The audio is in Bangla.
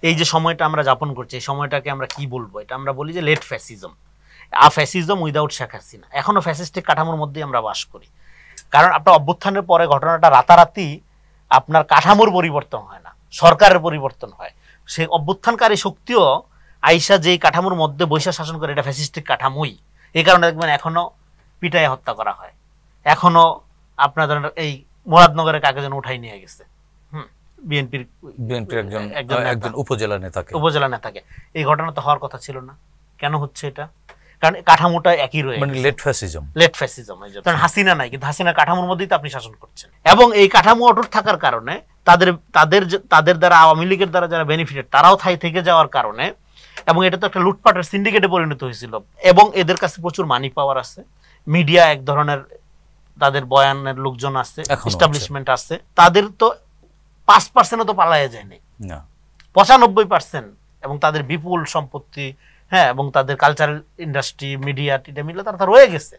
এই যে সময়টা আমরা যাপন করছি এই সময়টাকে আমরা কি বলবো, এটা আমরা বলি যে late fascism, fascism without Sheikh Hasina. এখনো ফ্যাসিস্টিক কাঠামোর মধ্যেই আমরা বাস করি, কারণ আপনার অভ্যুত্থানের পরে ঘটনাটা রাতারাতি আপনার কাঠামোর পরিবর্তন হয় না, সরকারের পরিবর্তন হয়। সেই অভ্যুত্থানকারী শক্তিও আইসা যেই কাঠামোর মধ্যে বৈশা শাসন করে এটা ফ্যাসিস্টিক কাঠামোই। এই কারণে দেখবেন এখনো পিটায় হত্যা করা হয়, এখনো আপনার ধরেন এই মুরাদনগরের কাকে যেন উঠাই নিয়ে গেছে বিএনপির একজন উপজেলা নেতাকে। এই ঘটনা তো হওয়ার কথা ছিল না, কেন হচ্ছে এটা? কারণ কাঠামোটা একই রয়েছে, মানে লেট ফ্যাসিজম। কারণ হাসিনা নাই, কিন্তু হাসিনার কাঠামোর মধ্যেই তো আপনি শাসন করছেন। এবং এই কাঠামো অটুট থাকার কারণে তাদের দ্বারা আওয়ামী লীগের দ্বারা যারা বেনিফিটেড তারাও থাই থেকে যাওয়ার কারণে, এবং এটা তো একটা লুটপাটের সিন্ডিকেটে পরিণত হয়েছিল। এবং এদের কাছে প্রচুর মানি পাওয়ার আছে, মিডিয়া এক ধরনের তাদের বয়ানের লোকজন আছে, এস্টাবলিশমেন্ট আছে, তাদের তো 5% তো পালাইয়া যায়নি, 95%, এবং তাদের বিপুল সম্পত্তি, হ্যাঁ, এবং তাদের কালচারাল ইন্ডাস্ট্রি, মিডিয়া, টিটা মিলে তারা রয়ে গেছে।